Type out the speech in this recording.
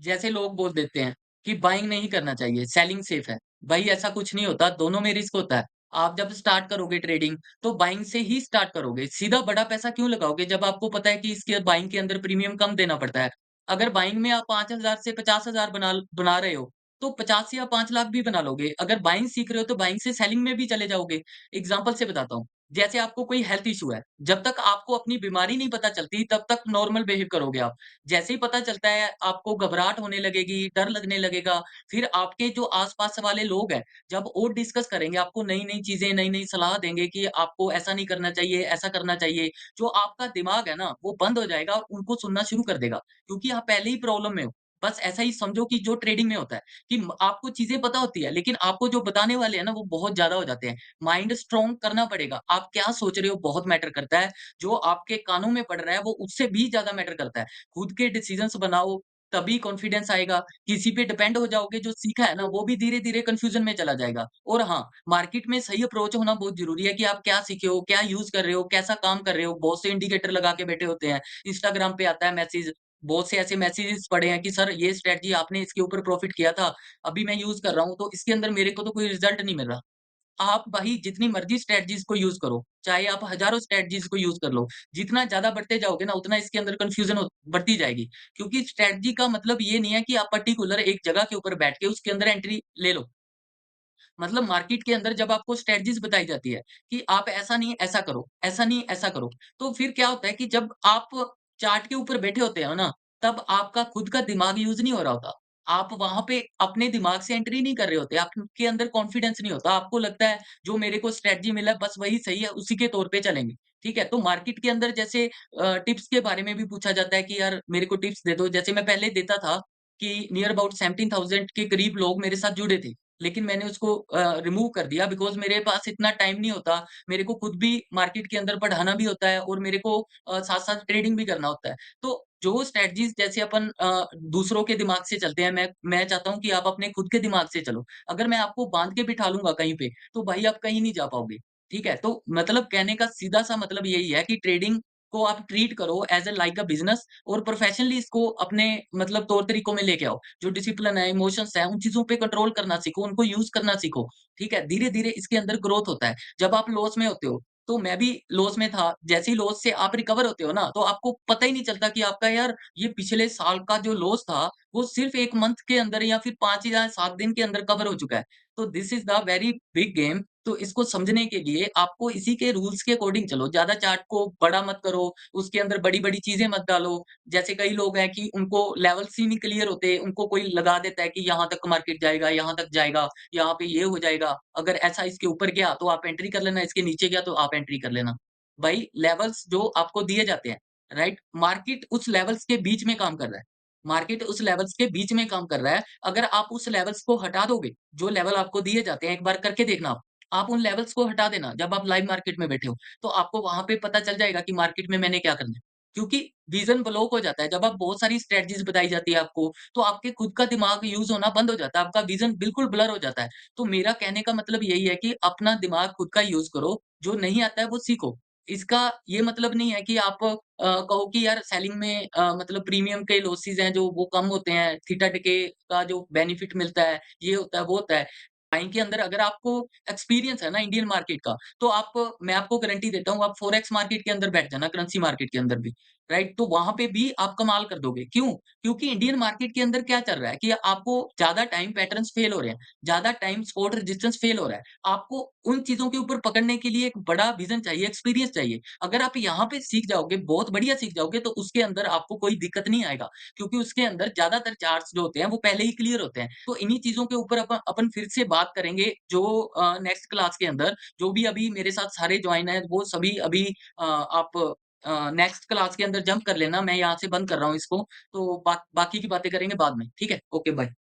जैसे लोग बोल देते हैं कि बाइंग नहीं करना चाहिए, सेलिंग सेफ है। भाई ऐसा कुछ नहीं होता, दोनों में रिस्क होता है। आप जब स्टार्ट करोगे ट्रेडिंग, तो बाइंग से ही स्टार्ट करोगे। सीधा बड़ा पैसा क्यों लगाओगे जब आपको पता है कि इसके बाइंग के अंदर प्रीमियम कम देना पड़ता है। अगर बाइंग में आप 5,000 से 50,000 बना रहे हो, तो 50 या 5 लाख भी बना लोगे। अगर बाइंग सीख रहे हो, तो बाइंग से सेलिंग में भी चले जाओगे। एग्ज़ाम्पल से बताता हूँ, जैसे आपको कोई हेल्थ इश्यू है, जब तक आपको अपनी बीमारी नहीं पता चलती, तब तक नॉर्मल बिहेव करोगे आप। जैसे ही पता चलता है आपको घबराहट होने लगेगी, डर लगने लगेगा, फिर आपके जो आस-पास वाले लोग हैं, जब और डिस्कस करेंगे, आपको नई-नई चीज़ें, नई-नई सलाह देंगे कि आपको ऐसा नहीं करना चाहिए, ऐसा करना चाहिए। जो आपका दिमाग है ना, वो बंद हो जाएगा और उनको सुनना शुरू कर देगा, क्योंकि आप पहले ही प्रॉब्लम में हो। बस ऐसा ही समझो कि जो ट्रेडिंग में होता है कि आपको चीज़ें पता होती है, लेकिन आपको जो बताने वाले हैं ना, वो बहुत ज़्यादा हो जाते हैं। माइंड स्ट्रॉन्ग करना पड़ेगा। आप क्या सोच रहे हो बहुत मैटर करता है। जो आपके कानों में पड़ रहा है, वो उससे भी ज़्यादा मैटर करता है। खुद के डिसीजंस बनाओ, तभी कॉन्फिडेंस आएगा। किसी पे डिपेंड हो जाओगे, जो सीखा है ना, वो भी धीरे-धीरे कन्फ्यूजन में चला जाएगा। और हाँ, मार्केट में सही अप्रोच होना बहुत ज़रूरी है कि आप क्या सीखे हो, क्या यूज़ कर रहे हो, कैसा काम कर रहे हो। बहुत से इंडिकेटर लगा के बैठे होते हैं। इंस्टाग्राम पे आता है मैसेज, बहुत से ऐसे मैसेजेस पड़े हैं कि सर ये स्ट्रैटेजी आपने इसके ऊपर प्रॉफिट किया था, अभी मैं यूज़ कर रहा हूँ, तो इसके अंदर मेरे को तो कोई रिजल्ट नहीं मिल रहा। आप भाई जितनी मर्ज़ी स्ट्रैटेजीज़ को यूज़ करो, चाहे आप हज़ारों स्ट्रैटेजीज़ को यूज़ कर लो, जितना ज़्यादा बढ़ते जाओगे ना, उतना इसके अंदर कन्फ्यूज़न बढ़ती जाएगी। क्योंकि स्ट्रैटेजी का मतलब ये नहीं है कि आप पर्टिकुलर एक जगह के ऊपर बैठ के उसके अंदर एंट्री ले लो। मतलब मार्केट के अंदर जब आपको स्ट्रैटेजीज़ बताई जाती है कि आप ऐसा नहीं ऐसा करो, ऐसा नहीं ऐसा करो, तो फिर क्या होता है कि जब आप चार्ट के ऊपर बैठे होते हो ना, तब आपका खुद का दिमाग यूज़ नहीं हो रहा होता। आप वहाँ पे अपने दिमाग से एंट्री नहीं कर रहे होते, आपके अंदर कॉन्फिडेंस नहीं होता। आपको लगता है जो मेरे को स्ट्रैटेजी मिला है बस वही सही है, उसी के तौर पे चलेंगे। ठीक है? तो मार्केट के अंदर जैसे टिप्स के बारे में भी पूछा जाता है कि यार मेरे को टिप्स दे दो। जैसे मैं पहले देता था कि नियर अबाउट 17,000 के करीब लोग मेरे साथ जुड़े थे। लेकिन मैंने उसको रिमूव कर दिया बिकॉज़ मेरे पास इतना टाइम नहीं होता। मेरे को खुद भी मार्केट के अंदर पढ़ाना भी होता है और मेरे को साथ-साथ ट्रेडिंग भी करना होता है। तो जो स्ट्रैटेजीज़ जैसे अपन दूसरों के दिमाग से चलते हैं, मैं चाहता हूँ कि आप अपने खुद के दिमाग से चलो। अगर मैं आपको बाँध के बिठा लूँगा कहीं पे, तो भाई आप कहीं नहीं जा पाओगे। ठीक है? तो मतलब कहने का सीधा-सा मतलब यही है कि ट्रेडिंग को आप ट्रीट करो as a like a business और प्रोफेशनली इसको अपने मतलब तौर तरीकों में लेके आओ। जो डिसिप्लिन है, इमोशंस हैं, उन चीज़ों पे कंट्रोल करना सीखो, उनको यूज़ करना सीखो, ठीक है? धीरे-धीरे इसके अंदर ग्रोथ होता है। जब आप लॉस में होते हो, तो मैं भी लॉस में था, जैसे ही लॉस से आप रिकवर होते हो ना, तो आपको पता ही नहीं चलता कि आपका यार ये पिछले साल का जो लॉस था, वो सिर्फ़ 1 मंथ के अंदर या फिर 5 या 7 दिन के अंदर कवर हो चुका है। तो this is the very big game. तो इसको समझने के लिए आपको इसी के रूल्स के अकॉर्डिंग चलो, ज़्यादा चार्ट को बड़ा मत करो, उसके अंदर बड़ी-बड़ी चीज़ें मत डालो। जैसे कई लोग हैं कि उनको लेवल्स ही नहीं क्लियर होते, उनको कोई लगा देता है कि यहाँ तक मार्केट जाएगा, यहाँ तक जाएगा, यहाँ पे ये हो जाएगा, अगर ऐसा इसके ऊपर गया तो आप एंट्री कर लेना, इसके नीचे गया तो आप एंट्री कर लेना। भाई लेवल्स जो आपको दिए जाते हैं, राइट? मार्केट उस लेवल्स के बीच में काम कर रहा है। मार्केट उस लेवल्स के बीच में काम कर रहा है, अगर आप उस लेवल्स को हटा दोगे, जो लेवल आपको दिए जाते हैं, एक बार करके देखना आप। आप उन लेवल्स को हटा देना, जब आप लाइव मार्केट में बैठे हो, तो आपको वहाँ पे पता चल जाएगा कि मार्केट में मैंने क्या करना है। क्योंकि विज़न ब्लॉक हो जाता है, जब आप बहुत सारी स्ट्रैटेजीज़ बताई जाती है आपको, तो आपके खुद का दिमाग यूज़ होना बंद हो जाता है, आपका विज़न बिल्कुल ब्लर हो जाता है। तो मेरा कहने का मतलब यही है कि अपना दिमाग खुद का यूज़ करो, जो नहीं आता है वो सीखो। इसका ये मतलब नहीं है कि आप कहो कि यार सेलिंग में मतलब प्रीमियम के लॉसेस हैं जो वो कम होते हैं, थीटा डिके का जो बेनिफिट मिलता है, ये होता है, वो होता है। बाइंग के अंदर अगर आपको एक्सपीरियंस है ना इंडियन मार्केट का, तो मैं आपको गारंटी देता हूँ, आप फॉरेक्स मार्केट के अंदर बैठ जाना, करेंसी मार्केट के अंदर भी, राइट? तो वहाँ पे भी आप कमाल कर दोगे। क्यों? क्योंकि इंडियन मार्केट के अंदर क्या चल रहा है कि आपको ज़्यादा टाइम पैटर्न्स फेल हो रहे हैं, ज़्यादा टाइम सपोर्ट रेजिस्टेंस फेल हो रहा है। आपको उन चीज़ों के ऊपर पकड़ने के लिए एक बड़ा विज़न चाहिए, एक्सपीरियंस चाहिए। अगर आप यहाँ पे सीख जाओगे, बहुत बढ़िया सीख जाओगे, तो उसके अंदर आपको कोई दिक्कत नहीं आएगा। क्योंकि उसके अंदर ज़्यादातर चार्ट्स जो होते हैं, वो पहले ही क्लियर होते हैं। तो इन्हीं चीज़ों के ऊपर अपन फिर से बात करेंगे जो नेक्स्ट क्लास के अंदर, जो भी अभी मेरे साथ सारे जॉइन हैं, वो सभी अभी आप नेक्स्ट क्लास के अंदर जंप कर लेना। मैं यहाँ से बंद कर रहा हूँ इसको, तो बाकी की बातें करेंगे बाद में। ठीक है? Okay, bye.